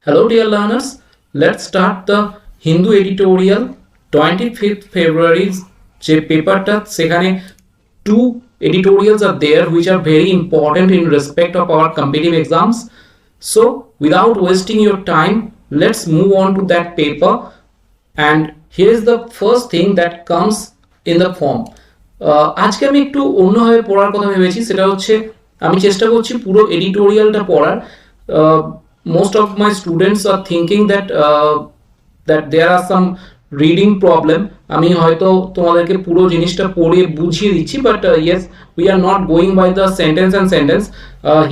Hello dear learners, let's start the Hindu editorial 25th February যে পেপারটা সেখানে two editorials are there which are very important in respect of our competitive exams. So without wasting your time, let's move on to that paper, and here is the first thing that comes in the form. আজকে আমি একটু অন্যভাবে পড়ার কথা ভেবেছি, সেটা হচ্ছে আমি চেষ্টা করছি পুরো এডিটোরিয়ালটা পড়ার। Most of my students are thinking that there are some reading problem. আমি হয়তো তোমাদেরকে পুরো জিনিসটা পড়ে বুঝিয়ে দিচ্ছি, but yes, we are not going by the sentence and sentence.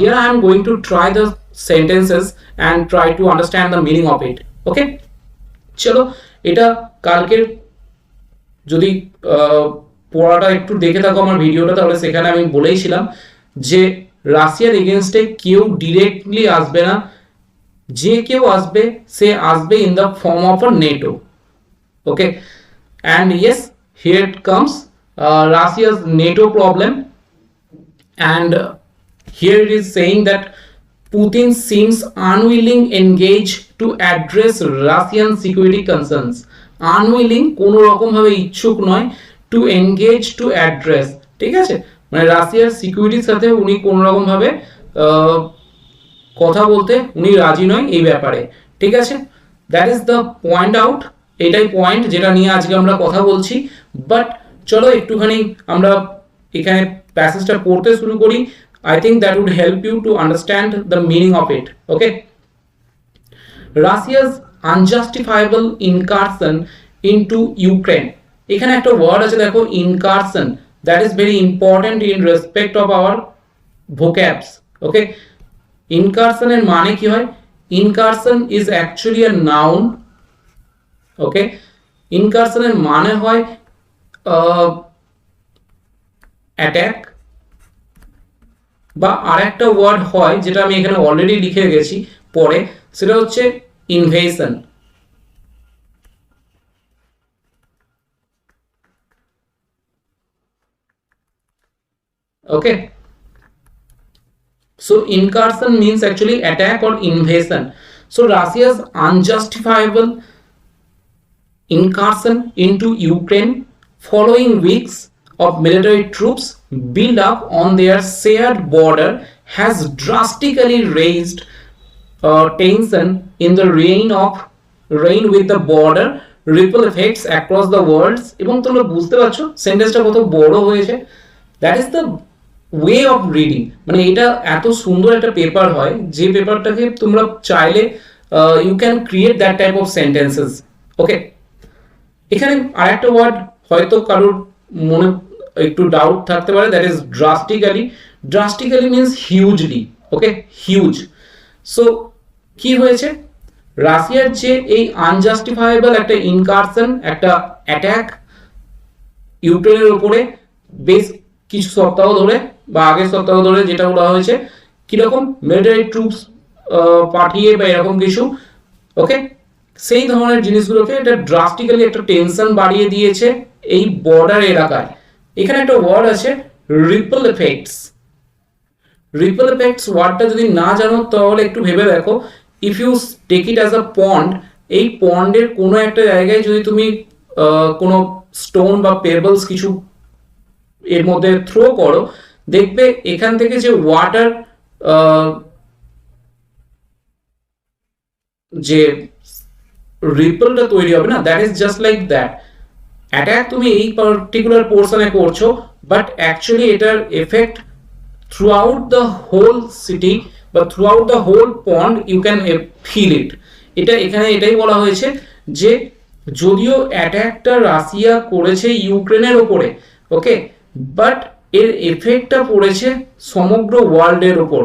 Here I am going to try the sentences and try to understand the meaning of it. Okay, চলো এটা কালকের যদি পড়াটা একটু দেখে থাকো আমার ভিডিওটা, তাহলে সেখানে আমি বলেইছিলাম যে রাশিয়ার এগেনস্টে কেউ ডিরেক্টলি আসবে না, যে কেউ আসবে সে আসবে in the form of a NATO. Okay, and yes, here it comes, Russia's NATO problem, and here it is saying that Putin seems unwilling engage to address Russian security concerns. Unwilling কোনো রকম ভাবে ইচ্ছুক নয়, to engage to address, ঠিক আছে, মানে রাশিয়ার সিকিউরিটির সাথে উনি কোনো রকম ভাবে কথা বলতে উনি রাজি নয় এই ব্যাপারে, ঠিক আছে। That is the point out, এটাই পয়েন্ট যেটা নিয়ে আজকে আমরা কথা বলছি। বাট চলো একটুখানি আমরা এখানে প্যাসেজটা পড়তে শুরু করি। I think that would help you to understand the meaning of it. Okay, Russia's unjustifiable incursion into Ukraine. এখানে একটা ওয়ার্ড আছে দেখো, incursion, that is very important in respect of our vocabs. Okay, incursion এর মানে কি হয়? Incursion is actually a noun. Okay, incursion এর মানে হয় অ্যাটাক, বা আরেকটা ওয়ার্ড হয় যেটা আমি এখানে অলরেডি লিখে গেছি পরে, সেটা হচ্ছে invasion. Okay, so incursion means actually attack or invasion. So Russia's unjustifiable incursion into Ukraine following weeks of military troops build up on their shared border has drastically raised tension in the reign with the border ripple effects across the world. এবং তোমরা বুঝতে পারছো সেন্টেন্সটা কত বড় হয়েছে। That is the way of reading, মানে এটা এত সুন্দর একটা পেপার হয় যে পেপারটাকে তোমরা চাইলে you can create that type of sentences. Okay, এখানে আরেকটা ওয়ার্ড হয়তো কারোর মনে একটু ডাউট থাকতে পারে, that is drastically. Drastically means hugely. Okay, huge. So কি হয়েছে, রাশিয়ার যে এই আনজাস্টিফাইবল একটা ইনকারশন, একটা অ্যাটাক ইউক্রেনের উপরে বেশ কিছু সপ্তাহ ধরে বা আগের সপ্তাহ ধরে যেটা বলা হয়েছে, কিরকম মিলিটারি ট্রুপস পাঠিয়ে বা এরকম কিছু। ওকে, সেই ধরনের জিনিসগুলোকে এটা ড্রাস্টিক্যালি একটা টেনশন বাড়িয়ে দিয়েছে এই বর্ডার এলাকায়। এখানে একটা ওয়ার্ড আছে রিপল এফেক্টস। রিপল এফেক্টস ওয়ার্ডটা যদি না জানো তাহলে একটু ভেবে দেখো, if you take it as a pond, এই পন্ডের কোনো একটা জায়গায় যদি তুমি কোনো স্টোন বা পেবলস কিছু এর মধ্যে থ্রো করো, দেখবে এখান থেকে যে ওয়াটার যে রিপলটা তৈরি হবে না, that is just like that. Attack তুমি এই পার্টিকুলার পোর্শনে করছো, বাট অ্যাকচুয়ালি এটার effect through the whole city বা through the whole pond, you can feel it. এটা এখানে এটাই বলা হয়েছে যে যদিও অ্যাটাকটা রাশিয়া করেছে ইউক্রেনের ওপরে, ওকে, বাট এর এফেক্টটা পড়েছে সমগ্র ওয়ার্ল্ডের ওপর।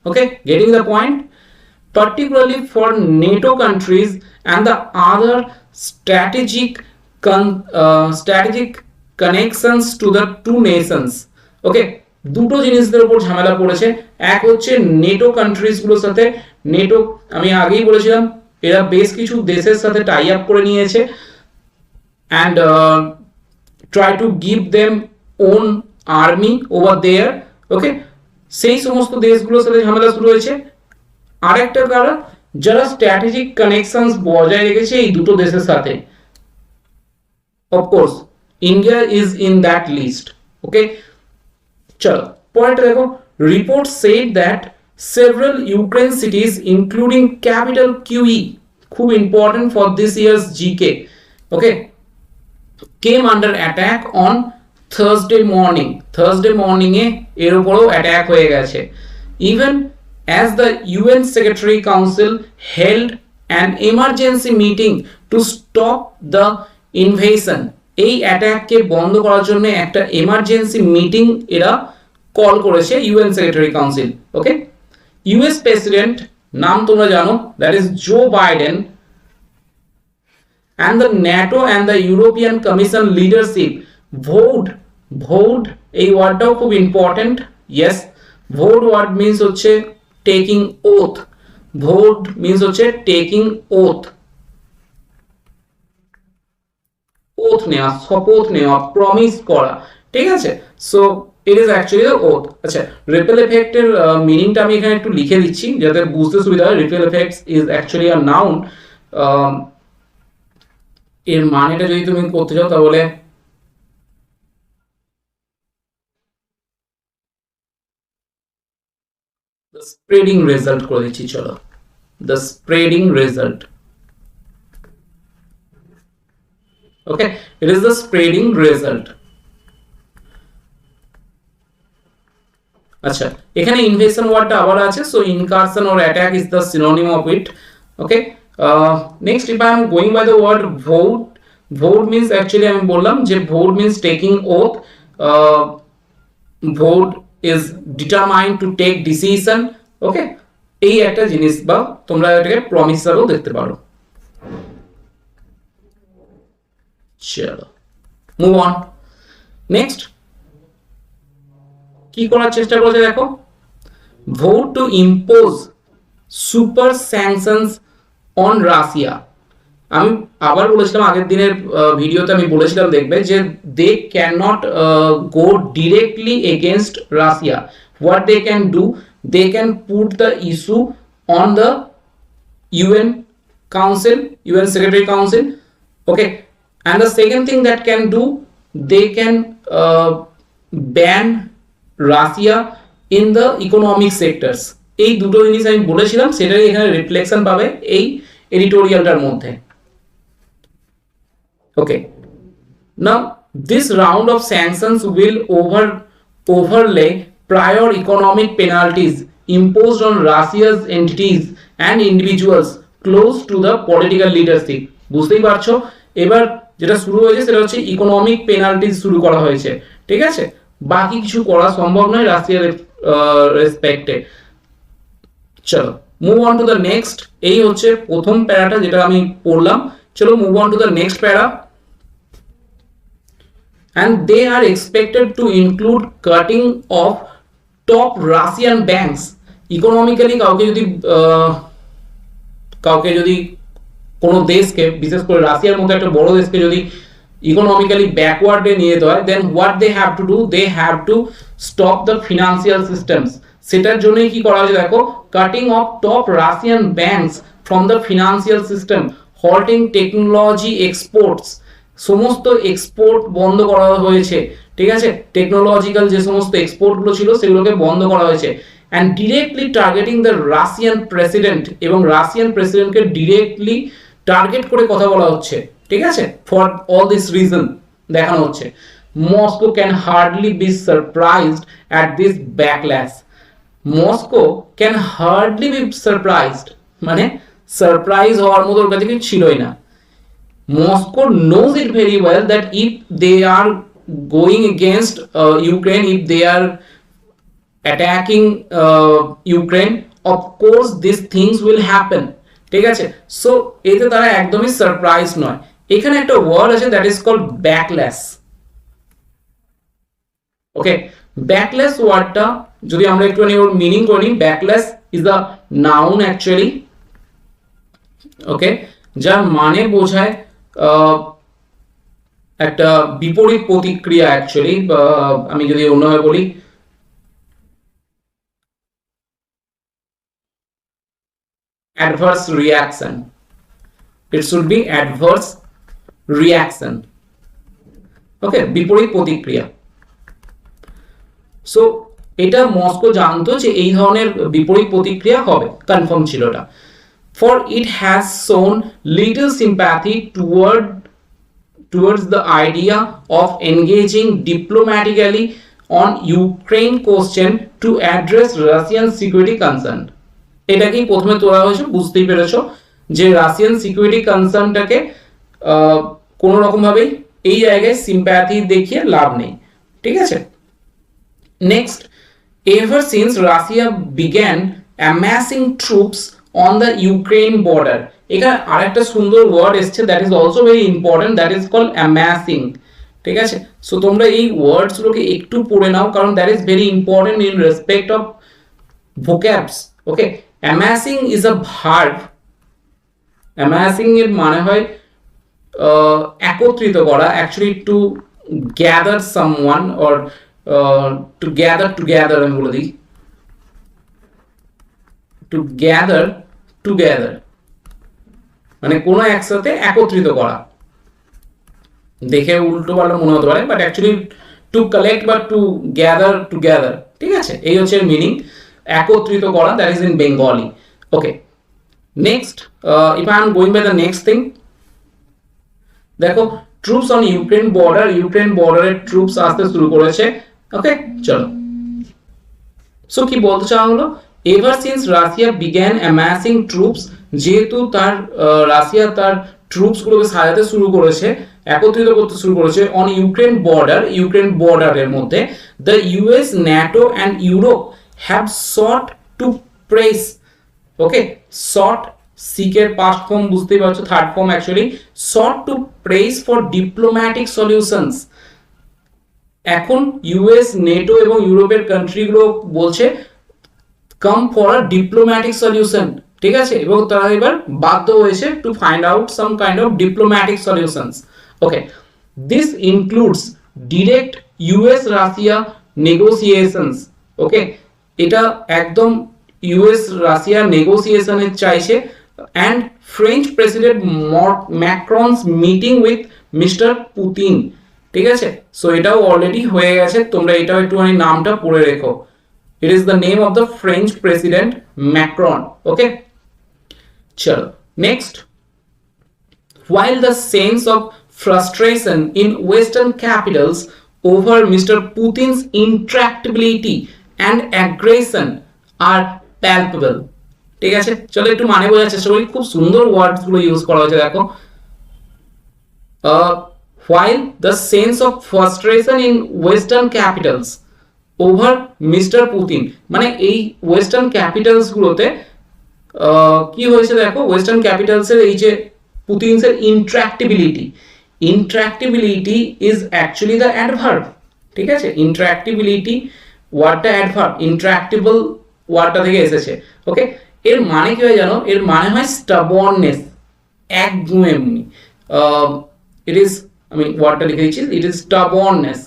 Okay, getting the point? Particularly for NATO countries and the other strategic connections to the two nations. Okay, দুটো জিনিসদের উপর ঝামেলা পড়েছে। এক হচ্ছে নেটো কান্ট্রিজ গুলোর সাথে। নেটো আমি আগেই বলেছিলাম এরা বেশ কিছু দেশের সাথে টাই আপ করে নিয়েছে, and try to give them own army over there. Okay, সেই সমস্ত দেশগুলোর সাথে ঝামেলা শুরু হয়েছে। আরেকটা কারণ যারা স্ট্র্যাটেজিক কানেকশনস বজায় রেখেছে এই দুটো দেশের সাথে। Of course, India is in that list. Okay, চলো পয়েন্টটা দেখো। Report said that several Ukraine cities including capital QE, খুব important for this year's GK, okay, came under attack on Thursday morning এ এর উপরেও অ্যাটাক হয়ে গেছে। Even as the UN Secretary Council held an emergency meeting to stop the invasion, এই অ্যাটাককে বন্ধ করার জন্য একটা এমার্জেন্সি মিটিং এরা কল করেছে UN secretary council. Okay, US president নাম তোমরা জানো, that is Joe Biden, and the NATO and the European Commission leadership vote এই ওয়ার্ডটাও খুব important. Yes, vote word means হচ্ছে টেকিং ওথ, vote মিন্স হচ্ছে টেকিং ওথ, ওথ নেওয়া, শপথ নেওয়া, প্রমিস করা, ঠিক আছে। So it is actually the oath. আচ্ছা, রিপেল এফেক্টের মিনিংটা আমি এখানে একটু লিখে দিচ্ছি যাতে বুঝতে সুবিধা হয়। Repel effects is actually a noun. এর মানেটা যদি তুমি করতে চাও তাহলে the spreading result করে দিচ্ছি। চলো, the spreading result, okay, it is the spreading result। আচ্ছা, এখানে ইনভেশন ওয়ার্ডটা আবার আছে, so incursion or attack is the synonym of it, okay। Next, if I am going by the word vote means actually আমি বললাম যে vote means taking oath, vote is determined to take decision, okay, এই একটা জিনিস বা তোমরা এটাকে promise হিসেবেও দেখতে পারো। চলো মুভ অন। নেক্সট কি করার চেষ্টা করেছে দেখো, vote two impose super sanctions on Russia. আমি আবার বলেছিলাম আগের দিনের ভিডিওতে আমি বলেছিলাম দেখবে যে they can not go directly against Russia. What they can do, they can put the issue on the UN Council, UN Secretary Council, okay, and the second thing that can do, they can ban Russia in the economic sectors। এই দুটো জিনিস আমি বলেছিলাম, সেটাই এখানে reflection পাবে এই এডিটোরিয়ালটার মধ্যে। Okay, now this round of sanctions will overlay prior economic penalties imposed on Russia's entities and individuals close to the political leadership। বুঝতেই পারছো, এবার যেটা শুরু হয়েছে সেটা হচ্ছে ইকোনমিক পেনাল্টিজ শুরু করা হয়েছে, ঠিক আছে। বাকি কিছু করা সম্ভব নয় রাশিয়ার রেসপেক্টে। চলো move on to the next. এই হচ্ছে প্রথম প্যারাটা যেটা আমি পড়লাম। চলো move on to the next প্যারা। And they are expected to include cutting of top Russian banks। Economically কাউকে যদি কোনো দেশকে, বিশেষ করে রাশিয়ার মতো একটা বড় দেশকে যদি ইকোনমিক্যালি ব্যাকওয়ার্ডে নিয়ে যেতে হয়, then what they have to do, they have to stop the financial systems. সেটার জন্যই কি করা হয়েছে দেখো, cutting off top Russian banks from the financial system, halting technology exports, সমস্ত এক্সপোর্ট বন্ধ করা হয়েছে, ঠিক আছে। টেকনোলজিক্যাল যে সমস্ত এক্সপোর্টগুলো ছিল সেগুলোকে বন্ধ করা হয়েছে। And directly targeting the Russian president, এবং রাশিয়ান প্রেসিডেন্টকে ডিরেক্টলি টার্গেট করে কথা বলা হচ্ছে, ঠিক আছে। ফর অল দিস রিজন দেখানো হচ্ছে Moscow can hardly B surprised at this backlash. Moscow can hardly B surprised, মানে সারপ্রাইজ হওয়ার মতো ওর কাছে কিছু ছিলই না। Moscow knows it very well that if they are going against Ukraine, if they are attacking Ukraine, of course these things will happen, ঠিক আছে। So এতে তারা একদমই সারপ্রাইজ নয়। এখানে একটা ওয়ার্ড আছে that is called backlash, okay. Backlash ওয়ার্ডটা যদি আমরা একটুখানি ওর মিনিং করি, backlash is the noun actually, okay, যার মানে বোঝায় একটা বিপরীত প্রতিক্রিয়া অ্যাকচুয়ালি। আমি যদি অন্যভাবে বলি, adverse reaction. It should be adverse reaction. Okay, বিপরীত প্রতিক্রিয়া। সো এটা মস্কো জানতো যে এই ধরনের বিপরীত প্রতিক্রিয়া হবে, কনফার্ম ছিল এটা। For it has shown little sympathy towards the idea of engaging diplomatically on Ukraine question to address Russian security concern. এটাকেই প্রথমে তোলা হয়েছে, বুঝতেই পেরেছো যে রাশিয়ান সিকিউরিটি কনসার্নটাকে কোনো রকম ভাবেই এই জায়গায় সিম্প্যাথি দেখিয়ে লাভ নেই, ঠিক আছে। Next, ever since Russia began amassing troops on the Ukraine border, এখানে আরেকটা সুন্দর ওয়ার্ড এসছে, that is also very important, that is called amassing, ঠিক আছে। সো তোমরা এই ওয়ার্ডসগুলোকে একটু পড়ে নাও, কারণ that is very important in respect of vocabs. Okay, amassing is a verb. amassing এর মানে হয় একত্রিত করা, actually two gather someone or two gather together, আমি বলে দিই, টু গ্যাদার টুগেদার মানে কোনো একসাথে একত্রিত করা। দেখে উল্টো পাল্টা মনে হতে পারে, বাট অ্যাকচুয়ালি টু কালেক্ট বা টু গ্যাদার টুগেদার, ঠিক আছে, এই হচ্ছে মিনিং, একত্রিত করা, that is in Bengali. Okay, next, if I am going by the next thing, দেখো ট্রুপস অন ইউক্রেন বর্ডারের ট্রুপস আসতে শুরু করেছে। ওকে, চলো। সো কি বলতে চাওয়া হলো, ever since Russia began amassing troops, যেহেতু তার রাশিয়া তার ট্রুপস গুলোকে সাজাতে শুরু করেছে, একত্রিত করতে শুরু করেছে অন ইউক্রেন বর্ডারের মধ্যে, the US, NATO and Europe have sought to press, okay, sought সিকের পাস্ট ফর্ম বুঝতেই পারছো, third form actually, sought to press for diplomatic solutions. এখন ইউএস, নেটো এবং ইউরোপের কান্ট্রিগুলো বলছে come for a diplomatic solution, ঠিক আছে, এবং তারা এবার বাধ্য হয়েছে to find out some kind of diplomatic solutions. Okay, this includes direct US Russia negotiations. Okay, এটা একদম ইউএস রাশিয়া নেগোসিয়েশনের চাইছে, and French president Macron's meeting with mister Putin, ঠিক আছে। সো এটাও অলরেডি হয়ে গেছে, তোমরা এটাও একটুখানি নামটা পড়ে রেখো। It is the name of the French President Macron. Okay, chalo. Next, while the sense of frustration in Western capitals over Mr. Putin's intractability and aggression are palpable. ঠিক আছে, চলো একটু মানে বোঝার চেষ্টা করি, খুব সুন্দর ওয়ার্ডস গুলো ইউজ করা হয়েছে, দেখো। While the sense of frustration in Western capitals over mister Putin, মানে এই ওয়েস্টার্ন ক্যাপিটালস গুলোতে কি হয়েছে দেখো, ওয়েস্টার্ন ক্যাপিটালসের এই যে পুতিনসের ইন্ট্রাক্টিবিলিটি ইজ অ্যাকচুয়ালি দ্য অ্যাডভার্ব, ঠিক আছে। ইন্ট্রাক্টিবিলিটি ওয়ার্ডটা অ্যাডভার্ব, ইন্ট্রাক্টেবল ওয়ার্ডটা থেকে এসেছে। ওকে, এর মানে কি হয় জানো, এর মানে হয় স্টাবর্ননেস, একগুঁয়েমি। ইট ইজ, আমি ওয়ার্ডটা লিখে দিচ্ছি, ইট ইজ স্টাবর্ননেস,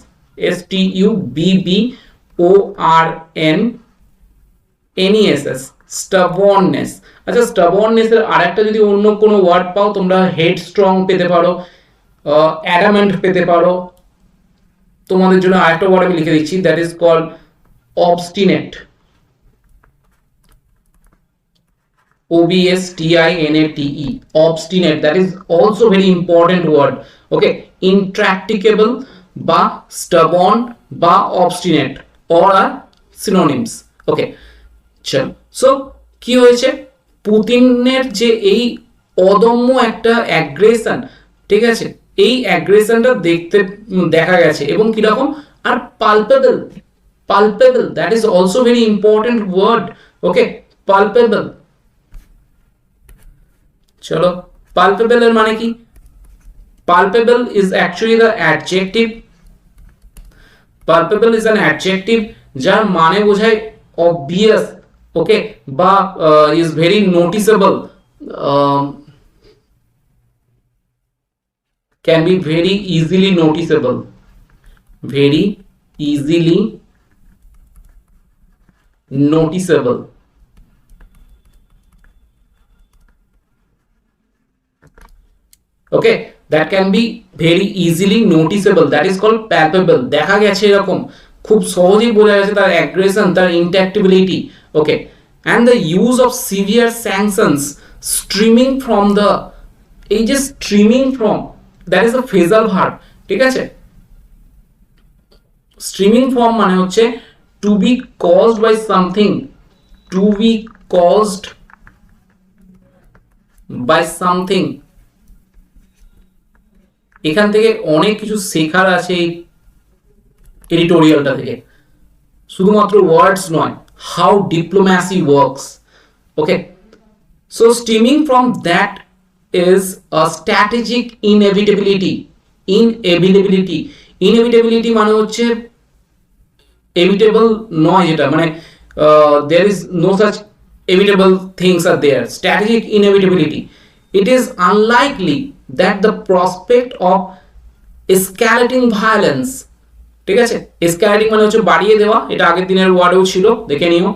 STUBORNNESS, স্টাবর্ননেস। আচ্ছা, স্টাবর্ননেসের আরেকটা যদি অন্য কোনো ওয়ার্ড পাও তোমরা, হেডস্ট্রং পেতে পারো, অ্যাডামেন্ট পেতে পারো। তোমাদের জন্য আরেকটা ওয়ার্ড আমি লিখে দিচ্ছি, that is called obstinate, OBSTINATE, obstinate, that is also very important word. Okay, intractable বা stubborn বা obstinate or are synonyms. Okay, চল। সো কি হয়েছে, পুতিনের যে এই অদম্য একটা অ্যাগ্রেশন, ঠিক আছে, এই অ্যাগ্রেশনটা দেখা গেছে, এবং কিরকম, আর palpable, that is also very important word. Okay, palpable. চলো, পালপেবল এর মানে কি, palpable is actually the adjective, palpable is an adjective যার মানে বোঝায় অবভিয়াস, ওকে, বা is very noticeable, can be very easily noticeable, very easily noticeable, okay, that can be very easily noticeable, that is called palpable, দেখা গেছে এরকম খুব সহজেই বোঝা গেছে তার অ্যাগ্রেশন, তার intractability. Okay, and the use of severe sanctions streaming from the, এই যে streaming from, that is a phrasal verb, ঠিক আছে। স্ট্রিমিং ফ্রম মানে হচ্ছে to be caused by something, to be caused by something. এখান থেকে অনেক কিছু শেখার আছে এই এডিটোরিয়ালটা থেকে, শুধুমাত্র ওয়ার্ডস নয়, how diplomacy works. Okay, so steaming from that is a strategic inevitability. Inevitability মানে হচ্ছে এভিটেবল নয়, যেটা মানে there is no such evitable things are there. Strategic inevitability, it is unlikely that the prospect of escalating violence, ঠিক আছে, escalating মানে হচ্ছে বাড়িয়ে দেওয়া, এটা আগের দিনের ওয়ার্ডেও ছিল, দেখে নিও,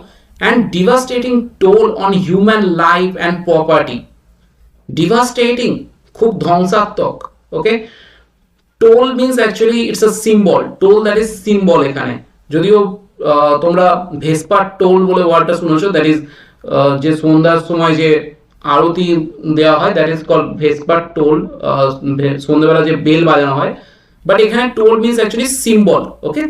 and devastating toll on human life and property. Devastating, খুব ধ্বংসাত্মক। ওকে, toll means actually it's a symbol, toll that is symbol এখানে, যদিও তোমরা ভেসপার টোল বলে ওয়ার্ডটা শুনেছো, দ্যাট ইজ যে সন্ধ্যার সময় যে আরতি দেওয়া হয়, দ্যাট ইজ কল্ড ভেসপার টোল, সন্ধ্যাবেলা যে বেল বাজানো হয়, বাট এখানে টোল মিনস অ্যাকচুয়ালি সিম্বল। ওকে,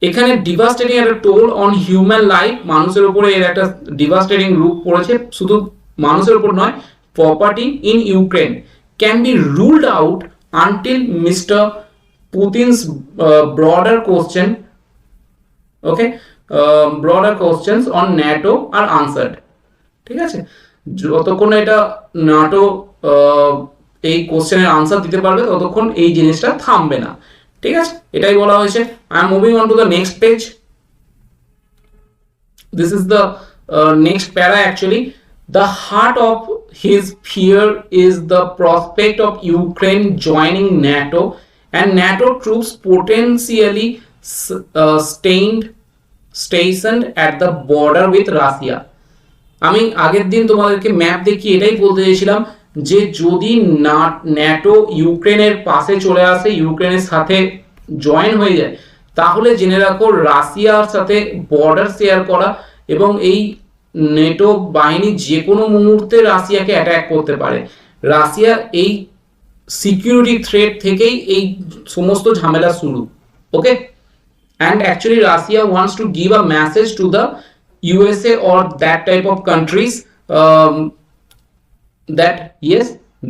এখানে ডিভাস্টেটিং একটা টোল অন হিউম্যান লাইফ, মানুষের উপরে এর একটা ডিভাস্টেটিং রূপ পড়েছে, শুধু মানুষের উপর নয়, property in Ukraine can be ruled out until mister Putin's broader question, okay, broader questions on NATO are answered, ঠিক আছে, যতক্ষণ এটা ন্যাটো এই কোশ্চেনের আনসার দিতে পারবে ততক্ষণ এই জিনিসটা থামবে না, ঠিক আছে, এটাই বলা হয়েছে। I am moving on to the next page, this is the next প্যারা actually. The heart of his fear is the prospect of Ukraine joining NATO and NATO troops potentially stationed at the border with Russia. আমি আগের দিন তোমাদেরকে map দেখিয়ে এটাই বলতে চেয়েছিলাম যে যদি ন্যাটো ইউক্রেনের পাশে চলে আসে, ইউক্রেনের সাথে জয়েন হয়ে যায়, তাহলে জেনে রাখো রাশিয়ার সাথে বর্ডার শেয়ার করা এবং এই নেটো বাহিনী যে কোনো মুহূর্তে রাশিয়াকে অ্যাটাক করতে পারে। রাশিয়া এই সিকিউরিটি থ্রেট থেকেই এই সমস্ত ঝামেলা শুরু। ওকে, and actually Russia wants to give a message to the USA or that type of countries that yes,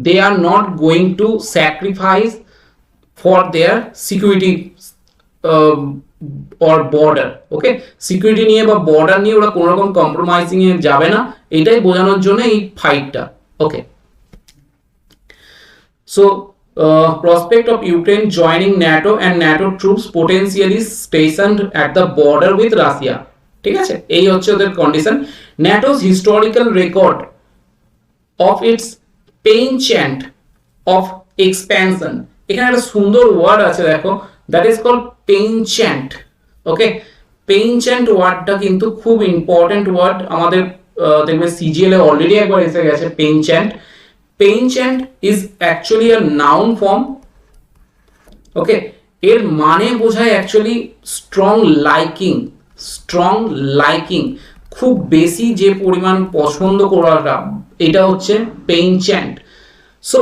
they are not going to sacrifice for their security or border. Okay, security নিয়ে বা border নিয়ে ওরা কোনো রকম compromising এ যাবে না, এটাই বোঝানোর জন্য এই ফাইটটা। ওকে, so prospect of Ukraine joining NATO and NATO troops potentially stationed at the border with Russia, ঠিক আছে, এই হচ্ছে ওদের condition. NATO's historical record of its penchant of expansion, এখানে একটা সুন্দর ওয়ার্ড আছে দেখো, that is called penchant. Okay, penchant ওয়ার্ডটা কিন্তু খুব ইম্পর্টেন্ট ওয়ার্ড, আমাদের দেখবে সিজিএল এ অলরেডি একবার এসে গেছে penchant. Penchant is actually a noun form. ওকে, এর মানে বোঝায় actually strong liking, strong liking, খুব বেশি যে পরিমাণ পছন্দ করাটা, এটা হচ্ছে পেনচ্যান্ট। সো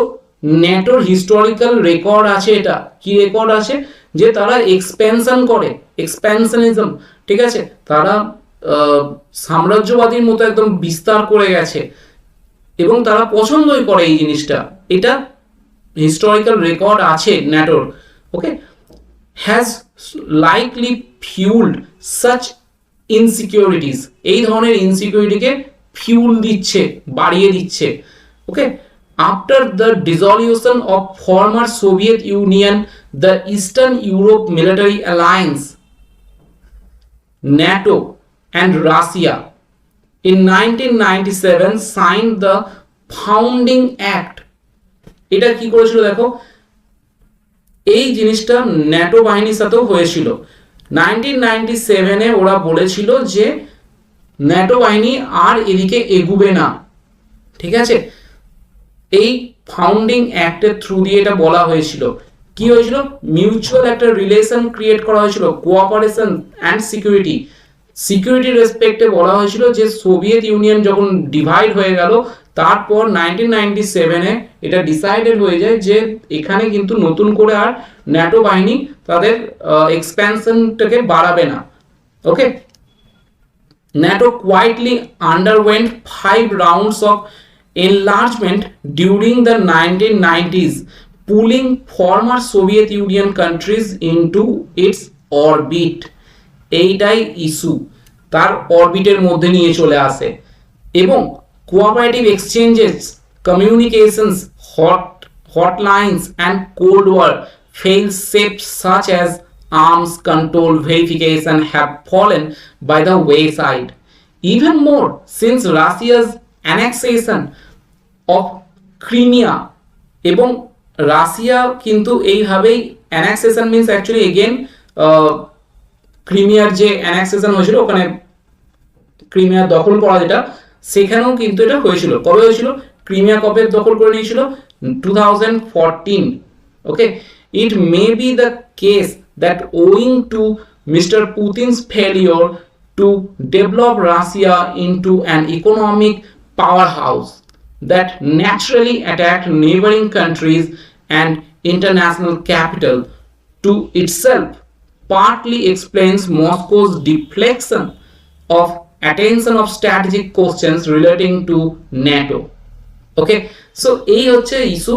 ন্যাটোর হিস্টোরিক্যাল রেকর্ড আছে, এটা কি রেকর্ড আছে, যে তারা এক্সপেনশন করে, এক্সপ্যানশনিজম, ঠিক আছে, তারা সাম্রাজ্যবাদীর মতো একদম বিস্তার করে গেছে এবং তারা পছন্দই করে এই জিনিসটা, এটা হিস্টোরিক্যাল রেকর্ড আছে ন্যাটোর। Okay, has likely fuelled such insecurities, এই ধরনের ইনসিকিউরিটিকে ফিউল দিচ্ছে, বাড়িয়ে দিচ্ছে। Okay, after the dissolution of former Soviet Union, the Eastern Europe military alliance, NATO and Russia in 1997 signed the founding act. এটা কি করেছিল দেখো, এই জিনিসটা ন্যাটো বাহিনীর সাথেও হয়েছিল। 1997 এ ওরা বলেছিল যে ন্যাটো বাহিনী আর এদিকে এগুবে না, ঠিক আছে, এই ফাউন্ডিং অ্যাক্টের থ্রু দিয়ে এটা বলা হয়েছিল। কি হয়েছিল? মিউচুয়াল একটা রিলেশন ক্রিয়েট করা হয়েছিল, কোঅপারেশন অ্যান্ড সিকিউরিটি। সিকিউরিটি রেসপেক্টে বলা হয়েছিল যে সোভিয়েত ইউনিয়ন যখন ডিভাইড হয়ে গেল, তারপর 1997-এ এটা ডিসাইডেড হয়ে যায় যে এখানে কিন্তু নতুন করে আর ন্যাটো বাহিনী তাদের এক্সপ্যানশনটাকে বাড়াবে না। ওকে, NATO quietly underwent 5 rounds of enlargement during the 1990s, pulling former Soviet Union countries into its orbit. এইটাই ইস্যু, তার অরবিটের মধ্যে নিয়ে চলে আসে। এবং cooperative exchanges, communications, hotlines and Cold War fail-safes such as arms control verification have fallen by the wayside. Even more, since Russia's annexation of Crimea, এবং Russia কিন্তু এইভাবেই annexation means actually again ক্রিমিয়ার যে অ্যানেক্সেশন হয়েছিল, ওখানে Crimea দখল করা, যেটা সেখানেও কিন্তু এটা হয়েছিল। কবে হয়েছিল? ক্রিমিয়া কবে দখল করে নিয়েছিল? 2014। ওকে, it may be the case that owing to Mr. Putin's failure to develop Russia into an economic powerhouse that naturally attacked neighboring countries and international capital to itself, partly explains Moscow's deflection of attention of strategic questions relating to NATO. Okay, so এই হচ্ছে issue.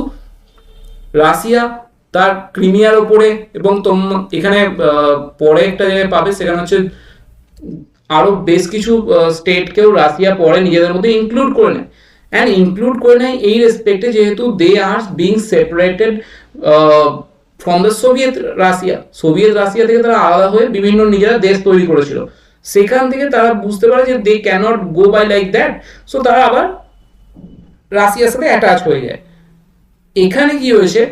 Russia তার ক্রিমিয়ার উপরে, এবং এখানে পরে একটা জায়গায় পাবে, সেখানে হচ্ছে আরো বেশ কিছু স্টেটকেও রাশিয়া পরে নিজেদের মধ্যে ইনক্লুড করে নেয়। অ্যান্ড ইনক্লুড করে নেয় এই রেসপেক্টে যেহেতু they are being separated from the Soviet Russia. Soviet Russia থেকে তারা আলাদা হয়ে বিভিন্ন নিজেরা দেশ তৈরি করেছিল। সেখান থেকে তারা বুঝতে পারে যে they can't go by like that, so তারা আবার রাশিয়ার সাথে অ্যাটাচ হয়ে যায়। এখানে কি হয়েছে,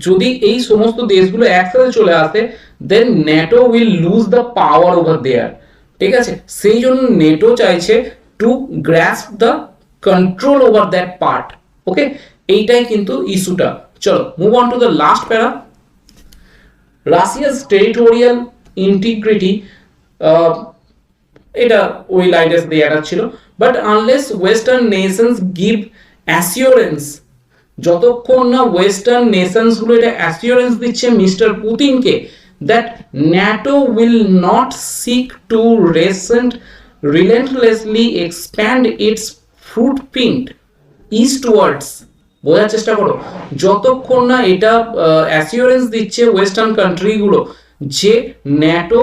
যদি এই সমস্ত দেশগুলো একসাথে চলে আসে, then NATO will lose the power over there. ঠিক আছে, সেই জন্য নেটো চাইছে to grasp the control over that part. Okay, এইটাই কিন্তু ইস্যুটা। চলো move on to the last para. Russia's territorial integrity, এটা ওই লাইনের সাথে অ্যাটাচ ছিল। But unless western Nations give assurance, যতক্ষণ না ওয়েস্টার্ন নেশনস গুলো এটা অ্যাসিওরেন্স দিচ্ছে মিস্টার পুতিনকে that NATO will not seek to relentlessly expand its footprint eastwards, বোঝার চেষ্টা করো, যতক্ষণ না এটা অ্যাসিওরেন্স দিচ্ছে ওয়েস্টার্ন কান্ট্রিগুলো যে ন্যাটো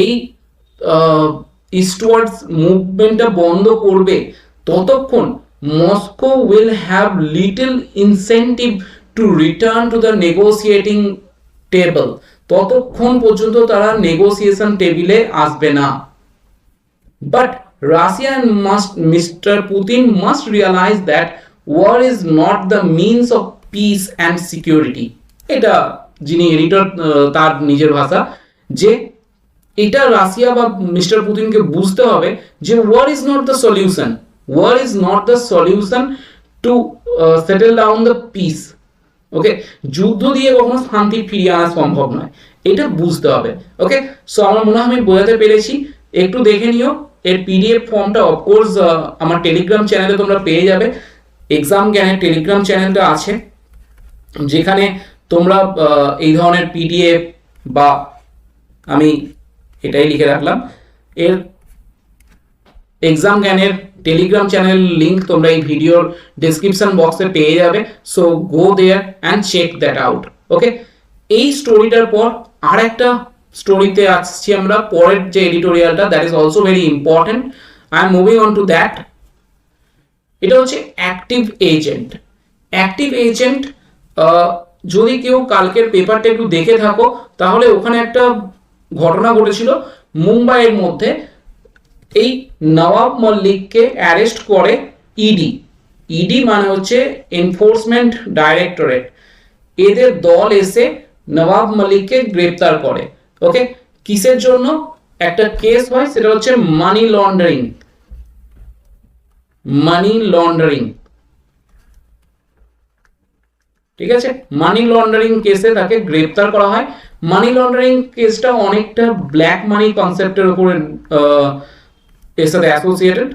এই ইস্টওয়ার্ডস মুভমেন্টটা বন্ধ করবে, ততক্ষণ Moscow will have little incentive to return to the negotiating table, ততক্ষণ পর্যন্ত তারা নেগোসিয়েশন টেবিলে আসবে না। But Russia and Mr. Putin must realize that war is not the means of peace and security. এটা যিনি এডিটর তার নিজের ভাষা, যে এটা রাশিয়া বা মিস্টার পুতিনকে বুঝতে হবে যে war is not the solution. War is not the solution to settle down the peace. ওকে, যুদ্ধ দিয়ে কখনো শান্তি ফিরিয়ে আনা সম্ভব নয়, এটা বুঝতে হবে। ওকে, সো আমার মনে হয় আমি বোঝাতে পেরেছি। একটু দেখে নিও, এর পিডিএফ ফর্মটা অফকোর্স আমার টেলিগ্রাম চ্যানেলে তোমরা পেয়ে যাবে। এক্সাম জ্ঞানের টেলিগ্রাম চ্যানেলটা আছে, যেখানে তোমরা এই ধরনের পিডিএফ বা আমি এটাই লিখে রাখলাম, এর এক্সাম জ্ঞানের টেলিগ্রাম চ্যানেল লিংক তোমরা এই ভিডিওর ডেসক্রিপশন বক্সে পেয়ে যাবে। So go there and check that out. Okay, এই স্টোরিটার পর আর একটা স্টোরিতে আসছি আমরা, পরের যে এডিটোরিয়ালটা, that is also very important. I am moving on to that. এটা হচ্ছে অ্যাক্টিভ এজেন্ট। অ্যাক্টিভ এজেন্ট, যদি কেউ কালকের পেপারটা একটু দেখে থাকো, তাহলে ওখানে একটা ঘটনা ঘটেছিল মুম্বাইয়ের মধ্যে। এই নওয়াব মল্লিককে অ্যারেস্ট করে ইডি। ইডি মানে হচ্ছে এনফোর্সমেন্ট ডাইরেক্টরেট। এদের দল এসে নওয়াব মল্লিককে গ্রেপ্তার করে। ওকে, কিসের জন্য? একটা কেস হয়, সেটা হচ্ছে মানি লন্ডারিং। মানি লন্ডারিং, ঠিক আছে, মানি লন্ডারিং কেসে তাকে গ্রেপ্তার করা হয়। মানি লন্ডারিং কেসটা অনেকটা ব্ল্যাক মানি কনসেপ্টের উপরে এর সাথে অ্যাসোসিয়েটেড,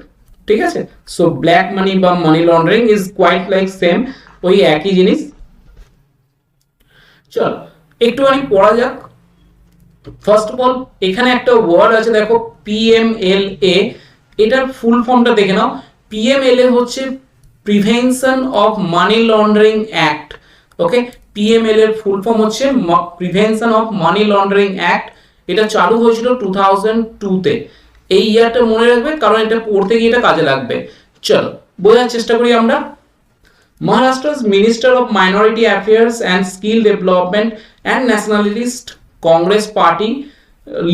ঠিক আছে। সো ব্ল্যাক মানি বা money laundering is quite like same, ওই একই জিনিস। চল একটুখানি পড়া যাক। ফার্স্ট অফ অল এখানে একটা ওয়ার্ড আছে দেখো, পিএমএলএ, এটার ফুল ফর্মটা দেখে নাও। পিএমএলএ হচ্ছে prevention of money laundering act, okay. PMLA এর ফুল ফর্ম হচ্ছে prevention of money laundering act. এটা চালু হয়েছিল 2002 তে। এই ইয়ারটা মনে রাখবে, কারণ এটা পড়তে গিয়ে এটা কাজে লাগবে। চলো বোঝার চেষ্টা করি আমরা। Maharashtra's Minister of Minority Affairs and Skill Development and Nationalist Congress Party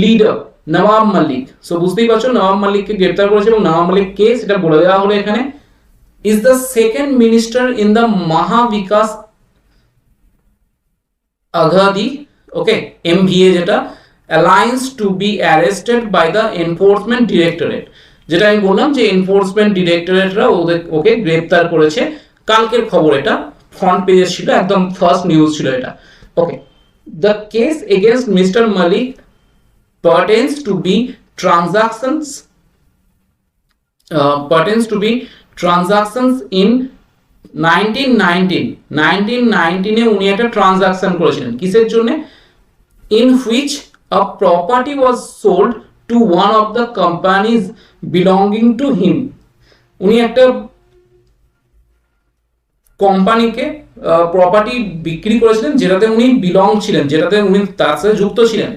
leader Nawab Malik, so বুঝতেই পারছো নওয়াব মালিককে গ্রেফতার করেছে, এবং নওয়াব মালিক কে সেটা বলে দেওয়া হলো এখানে। Is the second minister in the Maha Vikas Aghadi, okay, MVA, যেটা alliance to be arrested by the enforcement directorate, যেটা আমি বললাম যে এনফোর্সমেন্ট ডিরেক্টরেটরা ওকে গ্রেফতার করেছে। কালকের খবর, এটা ফ্রন্ট পেজে ছিল, একদম ফার্স্ট নিউজ ছিল এটা, okay. The case against mister Malik pertains to be transactions in 1919 এ উনি একটা ট্রানজাকশন করেছিলেন, কিসের জন্য? in which a property was sold to one of the companies belonging to him। উনি একটা কোম্পানিকে প্রপার্টি বিক্রি করেছিলেন যেটাতে উনি বিলং ছিলেন, যেটাতে উনি তার সাথে যুক্ত ছিলেন,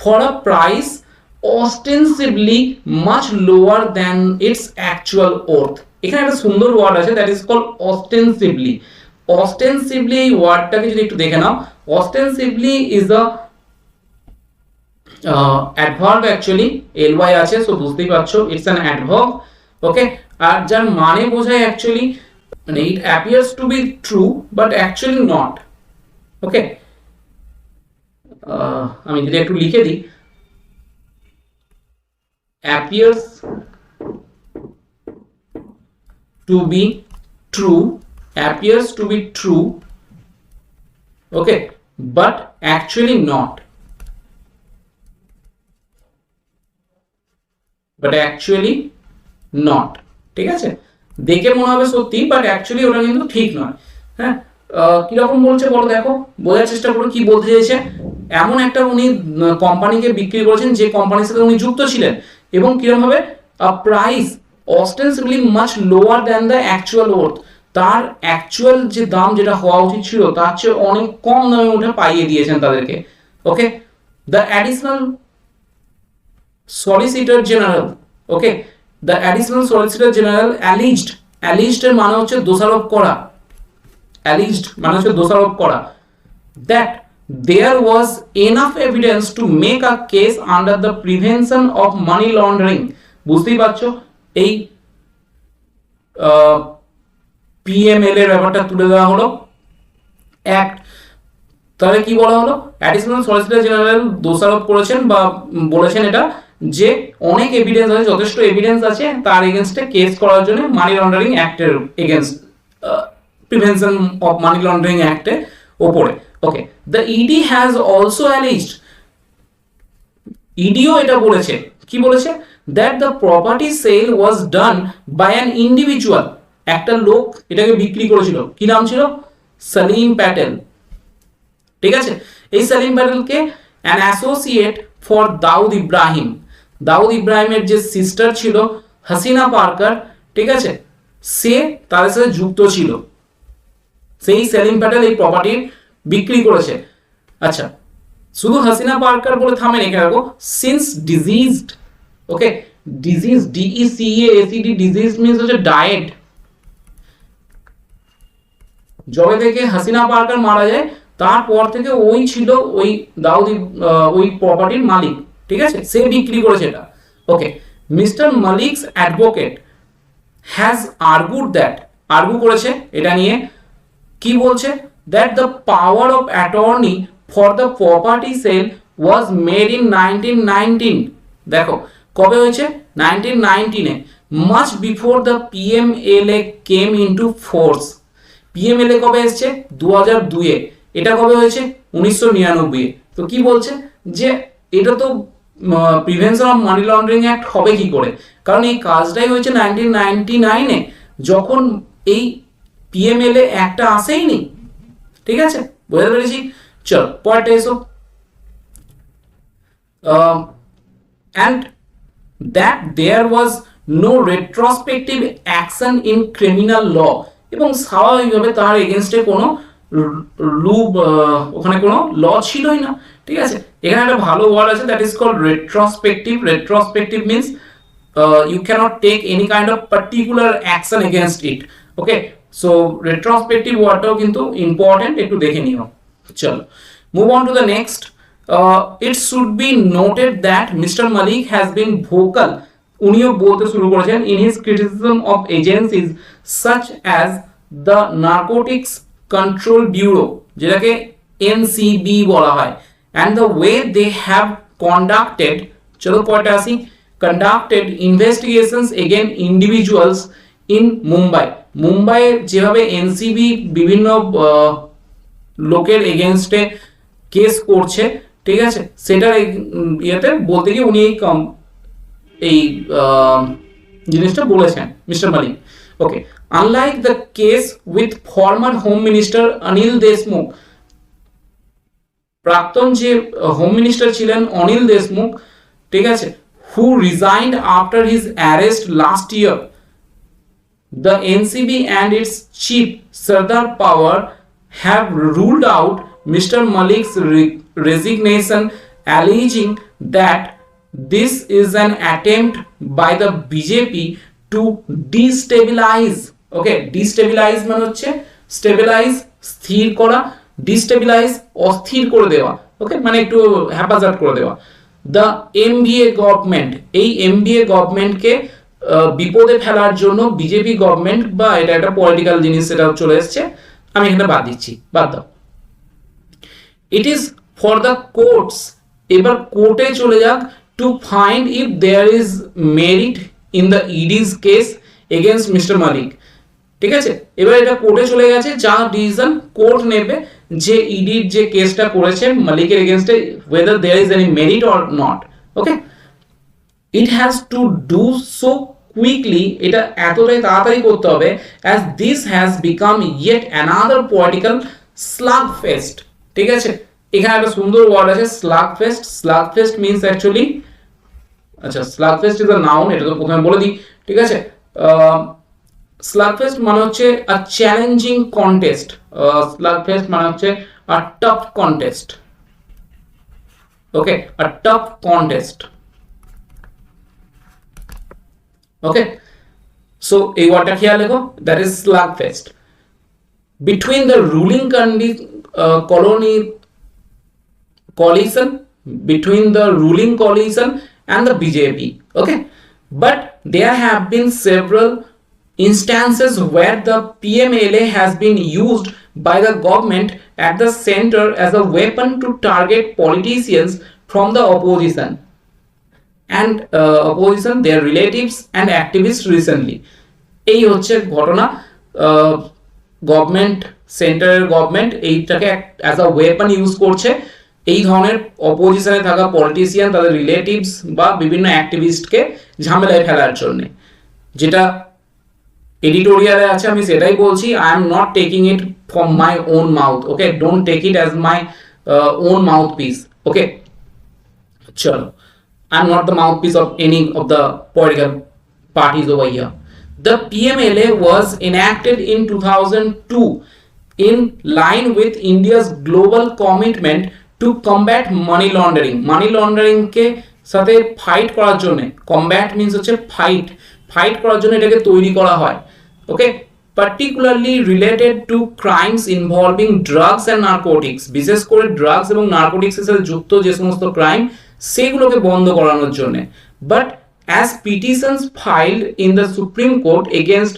for a price ostensibly much lower than its actual worth। এখানে একটা সুন্দর ওয়ার্ড আছে, that is called ostensibly। ostensibly এই ওয়ার্ডটাকে যদি একটু দেখে নাও, ostensibly is a adverb, actually ly আছে, সো বুঝতেই পারছো ইটস অ্যান অ্যাডভার্ব, ওকে। আর যার মানে বোঝায় অ্যাকচুয়ালি, মানে it appears to be true but actually not, okay. আমি যদি একটু লিখে দিই, appears to be true, appears to be true, okay, but actually not, but actually not, ঠিক আছে। দেখে মনে হবে সত্যি, বাট অ্যাকচুয়ালি ওটা কিন্তু ঠিক নয়। হ্যাঁ, কিরকম বলছে বলো, দেখো বোঝার চেষ্টা করো কি বলতে চাইছে। এমন একটা উনি কোম্পানিকে বিক্রি করেছেন যে কোম্পানির সাথে উনি যুক্ত ছিলেন, এবং কিরকম ভাবে, price ostensibly much lower than the actual worth, তার অ্যাকচুয়াল যে দাম যেটা হওয়া উচিত ছিল তার চেয়ে অনেক কম দামে উঠে পাইয়ে দিয়েছেন তাদেরকে, okay. The additional solicitor general, okay, the additional solicitor general alleged এর মানে হচ্ছে দোষারোপ করা, alleged মানে হচ্ছে দোষারোপ করা, that there was enough evidence to make a case under the prevention of money laundering। বুঝতেই পারছো এই পিএমএল এর ব্যাপারটা তুলে দেওয়া হলো অ্যাক্ট। তাহলে কি বলা হলো, অ্যাডিশনাল সলিসিটর জেনারেল দোষারোপ করেছেন বা বলেছেন এটা, যে অনেক এভিডেন্স আছে, যথেষ্ট এভিডেন্স আছে তার এগেইনস্টে কেস করার জন্য মানি লন্ডারিং অ্যাক্টের against, prevention of money laundering অ্যাক্টের ওপরে, okay. The ED has also alleged, ইডিও এটা বলেছে, কি বলেছে, that the property sale was done by an individual, একটা লোক এটাকে বিক্রি করেছিল, কি নাম ছিল, সালিম প্যাটেল, ঠিক আছে। এই Salim প্যাটেলকে an associate for Dawood Ibrahim, দাউদ ইব্রাহিমের যে সিস্টার ছিল হাসিনা পার্কার, ঠিক আছে, সে তাদের সাথে যুক্ত ছিল, সেই সেলিম প্যাটেল এই প্রপার্টি বিক্রি করেছে। আচ্ছা, শুধু হাসিনা পার্কার বলে থামেন, এখানে রাখো, সিন্স ডিজিজড, ওকে, ডিজিজ DECASED, ডিজিজ মিন্স হচ্ছে ডায়েট, যবে থেকে হাসিনা পার্কার মারা যায় তারপর থেকে ওই ছিল ওই দাউদ ওই প্রপার্টির মালিক, ঠিক আছে, সে বিক্রি করেছে এটা, okay. Mister Malik's advocate has argued that, argue করেছে এটা নিয়ে, কি বলছে, that the power of attorney for the property sale was made in 1919। দেখো কবে হয়েছে, 1919-এ। Much before the PMLA came into force. PMLA কবে এসছে? 2002-এ। এটা কবে হয়েছে? 1999-এ। তো কি বলছে যে এটা তো prevention of money laundering act হবে কি করে, কারণ এই কাজটাই হয়েছে 1999-এ, যখন এই পিএমএলএ অ্যাক্টটা আসেইনি। ঠিক আছে, বুঝতে পেরেছি। চল পয়েন্টে এসো। and that there was no retrospective action in criminal law, এবং স্বাভাবিকভাবে তার এগেনস্টে কোনো ওখানে কোনো ল ছিলই না। ঠিক আছে, এখানে একটা ভালো ওয়ার্ড আছে, that is called retrospective. Retrospective means you cannot take any kind of particular action against it. Okay, so retrospective ওয়ার্ডটাও কিন্তু ইম্পর্টেন্ট, একটু দেখে নিও। চলো move on to the next. It should be noted that Mr. Malik has been vocal, উনিও বলতে শুরু করেছেন, in his criticism of agencies such as the Narcotics Control Bureau, যেটাকে NCB বলা হয়, and the way they have conducted, চলো পয়েন্টে আসি, conducted investigations against individuals in Mumbai. মুম্বাইয়ে যেভাবে এনসিবি বিভিন্ন লোকের এগেনস্টে কেস করছে, ঠিক আছে, সেটার ইয়েতে বলতে গিয়ে উনি এই জিনিসটা বলেছেন mister Malik. Okay, unlike the case with former home minister Anil Deshmukh, প্রাক্তন যে হোম মিনিস্টার ছিলেন অনিল দেশমুখ, ঠিক আছে, who resigned after his arrest last year, the NCB and its chief Sardar Pawar have ruled out Mr. Malik's resignation, alleging that this is an attempt by the BJP to destabilize. Okay, destabilize মানে হচ্ছে stabilize স্থির করা, destabilize অস্থির করে দেওয়া। ওকে, মানে একটু haphazard করে দেওয়া। দ্য এমবিএ গভর্নমেন্ট, এই এমবিএ গভর্নমেন্টকে বিপদে ফেলার জন্য বিজেপি গভর্নমেন্ট, বা এটা একটা পলিটিক্যাল জিনিস, সেটা চলে এসছে, আমি এখানে বাদ দিচ্ছি, বাদ দাও। It is for the courts, এবার কোর্টে চলে যাক, to find if there is merit in the ED's case against mister Malik. ঠিক আছে, এবার এটা কোর্টে চলে গেছে, যা ডিসিশন কোর্ট নেবে যে ইডির যে কেসটা করেছে মালিকের এগেনস্টে, whether there is any merit or not. Okay, it has to do so quickly, এটা এতটাই তাড়াতাড়ি করতে হবে, as this has become yet another political slugfest. ঠিক আছে, এখানে একটা সুন্দর ওয়ার্ড আছে, slugfest. Slugfest means actually, আচ্ছা, slugfest is a noun, এটা তো প্রথমে বলে দিই। ঠিক আছে, slugfest মানে হচ্ছে a challenging contest. slugfest মানে হচ্ছে a tough contest. Okay, a tough contest. Okay, so এই ওয়ার্ডটা খেয়াল রেখো, that is slugfest between the ruling coalition, between the ruling coalition and the BJP. Okay, but there have been several instances where the PMLA has been used by the government at the center as a weapon to target politicians from the opposition and their relatives and activists recently. এই হচ্ছে ঘটনা, government, সেন্টারের government এইটাকে as a weapon use করছে এই ধরনের অপোজিশনে থাকা politician, তাদের রিলেটিভস বা বিভিন্ন অ্যাক্টিভিস্টকে ঝামেলায় ফেলার জন্য। যেটা এডিটোরিয়ালে আছে আমি সেটাই বলছি, I am not taking it from my own mouth. Okay, don't take it as my own mouthpiece. Okay, চলো, I am not the mouthpiece of any of the political parties over here. The PMLA was enacted in 2002 in line with India's global commitment to combat money laundering. Money laundering কে সাথে fight করার জন্য, combat means হচ্ছে fight করার জন্য এটাকে তৈরি করা হয়। ওকে, particularly related to crimes involving drugs and narcotics, বিশেষ করে ড্রাগস এবং নার্কোটিক্সের সাথে যুক্ত যে সমস্ত ক্রাইম, সেগুলোকে বন্ধ করানোর জন্য। But as petitions filed in the supreme court against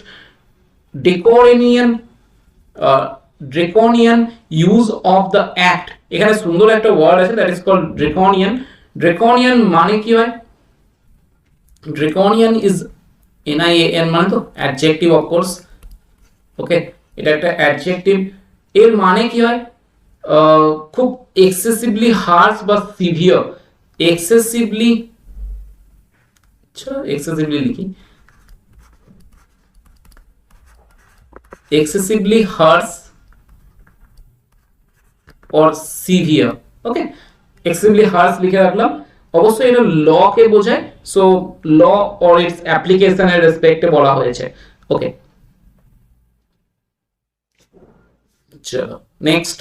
draconian use of the act, এখানে সুন্দর একটা ওয়ার্ড আছে, that is called draconian. Draconian মানে কি হয়? ড্রেকনিয়ান ইজ NIAN মানে তো অ্যাডজেক্টিভ অফ কোর্স। ওকে, এটা একটা অ্যাডজেক্টিভ। এর মানে কি হয়, খুব এক্সেসিভলি হার্শ বা সিভিয়ার। এক্সেসিভলি, আচ্ছা এক্সেসিভলি লিখি, excessively harsh or severe। Okay, excessively harsh লিখে রাখলাম। অবশ্যই এটা ল কে বোঝায়, সো ল অর ইটস অ্যাপ্লিকেশনের রেসপেক্টে বলা হয়েছে। ওকে, চলো next.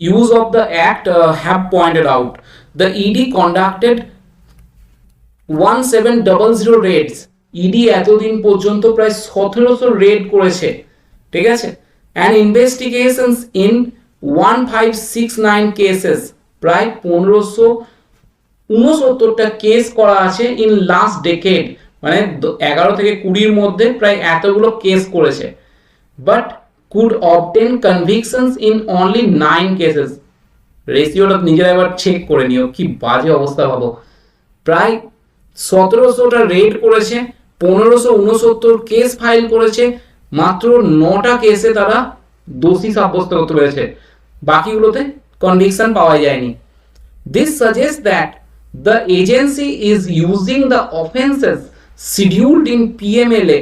Use of the act have pointed out the ED conducted 1700 raids। ED এতদিন পর্যন্ত প্রায় 1700 রেড করেছে, ঠিক আছে। and investigations in 1569 cases, প্রায় 1569টা কেস করা আছে in last decade, মানে 11 থেকে 20 মধ্যে প্রায় এতগুলো কেস করেছে। but could obtain convictions in only 9 cases। রেশিওটা নিজেরা একবার চেক করে নিও, কি বাজে অবস্থা ভাবো। প্রায় 1700টা রেড করেছে, 1569 কেস ফাইল করেছে, মাত্র 9টা কেসে তারা দোষী সাব্যস্ত করতে পেরেছে, বাকিগুলোতে কনভিকশন পাওয়া যায়নি। This suggests that the agency is using the offenses scheduled in PMLA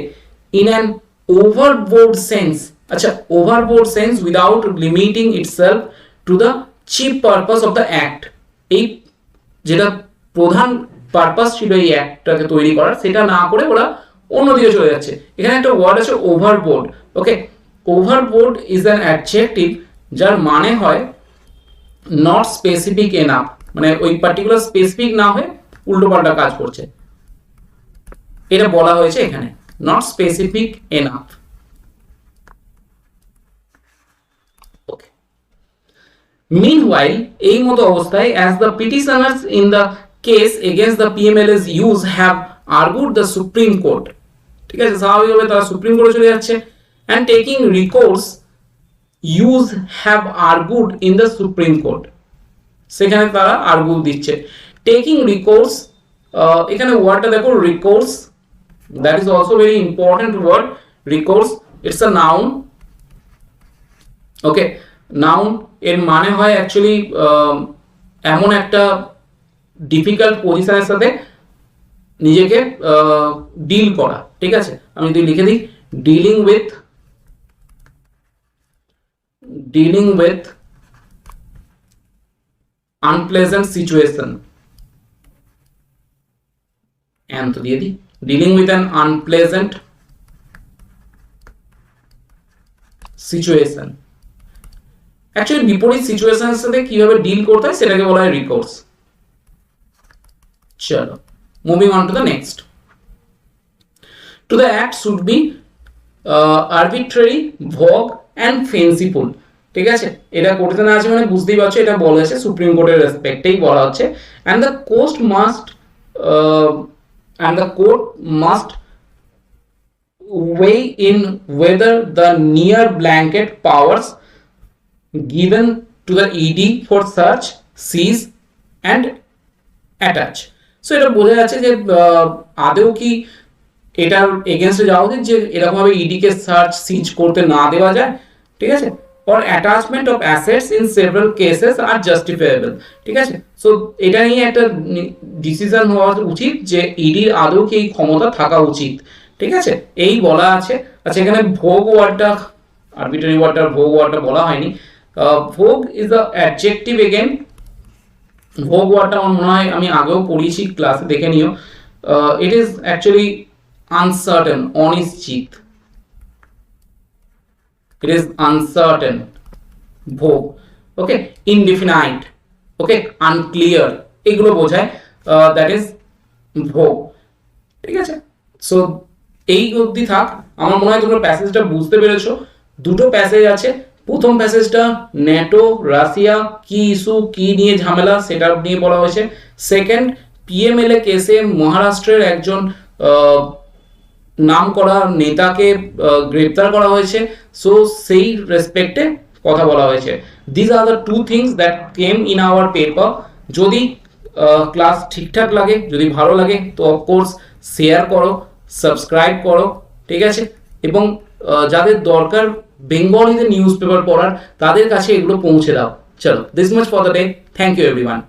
in an overboard sense। আচ্ছা, overboard sense without limiting itself to the chief purpose of the act। এই যেটা প্রধান পারপাস ছিল এই অ্যাক্টটাকে তৈরি করার, সেটা না করে ওরা অন্যদিকে চলে যাচ্ছে। এখানে একটা ওয়ার্ড আছে ওভারবোর্ড। ওকে, ওভারবোর্ড ইজ অ্যান অ্যাডজেক্টিভ যার মানে হয় নট স্পেসিফিক এনাফ, মানে ওই পার্টিকুলার স্পেসিফিক না হয়ে উল্টোপাল্টা কাজ করছে, এটা বলা হয়েছে এখানে, not specific enough. Okay, meanwhile এই মতো অবস্থায় as the petitioners in the case against the PMLA's use have argued the Supreme Court, ঠিক আছে, স্বাভাবিকভাবে তারা সুপ্রিম কোর্টে চলে যাচ্ছে। and taking recourse use have argued in the Supreme Court, সেখানে তারা আর্গু দিচ্ছে। taking recourse, এখানে ওয়ার্ডটা দেখো recourse, that is also very important word, recourse, it's a noun। Okay, noun এর মানে হয় অ্যাকচুয়ালি এমন একটা ডিফিকাল্ট পজিশনের সাথে নিজেকে ডিল করা, ঠিক আছে। আমি যদি লিখে দিই dealing with unpleasant situation, and তো দিয়ে দিই dealing with an unpleasant situation. Actually বিপরীত সিচুয়েশনের সাথে কিভাবে ডিল করতে হয় সেটাকে বলা হয় রিকোর্স। চলো, moving on to the next. To the act should be arbitrary, ভগ অ্যান্ড ফেন্সিফুল, ঠিক আছে। এটা কোর্টে না আছে মানে বুঝতেই পারছো এটা বলা হয়েছে সুপ্রিম কোর্টের রেসপেক্টেই বলা হচ্ছে। And the court must weigh in whether the near blanket powers given to the ED for search, seize and attach। So এটা বোঝা যাচ্ছে যে আদৌ কি এটার এগেনস্টে যাওয়া উচিত যে এরকমভাবে ইডি কে সার্চ সিজ করতে না দেওয়া যায়, ঠিক আছে। or attachment of assets in several cases are justifiable, ঠিক আছে। সো এটা নিয়ে একটা ডিসিশন হওয়া উচিত যে ইডির আদৌ কি এই ক্ষমতা থাকা উচিত, ঠিক আছে, এই বলা আছে। আচ্ছা, এখানে ভোগ ওয়ার্ডটা, আরবিট্রারি ওয়ার্ডটা, ভোগ ওয়ার্ডটা বলা হয়নি। ভোগ ইজ আ অ্যাডজেক্টিভ এগেন। ভোগ ওয়ার্ডটা আমার মনে হয় আমি আগেও পড়িয়েছি ক্লাসে, দেখে নিও। ইট ইজ অ্যাকচুয়ালি আনসার্টেন, অনিশ্চিত, it is uncertain, ভোগ। ওকে, indefinite, ওকে, unclear, এগুলো বোঝায়, দ্যাট ইজ ভোগ, ঠিক আছে। সো এই অবধি থাক। আমার মনে হয় তোমরা প্যাসেজটা বুঝতে পেরেছো। দুটো প্যাসেজ আছে। প্রথম প্যাসেজটা ন্যাটো রাশিয়া কি ইস্যু, কি নিয়ে ঝামেলা, সেটা নিয়ে বলা হয়েছে। সেকেন্ড, পিএমএলএ কেসে মহারাষ্ট্রের একজন নাম করা নেতাকে গ্রেপ্তার করা হয়েছে, সো সেই রেসপেক্টে কথা বলা হয়েছে। This are the two things that came in our paper. যদি ক্লাস ঠিকঠাক লাগে, যদি ভালো লাগে, তো অফকোর্স শেয়ার করো, সাবস্ক্রাইব করো, ঠিক আছে? এবং যাদের দরকার বেঙ্গলিতে নিউজ পেপার পড়ার তাদের কাছে এগুলো পৌঁছে দাও। চলো, this much for the day. Thank you everyone.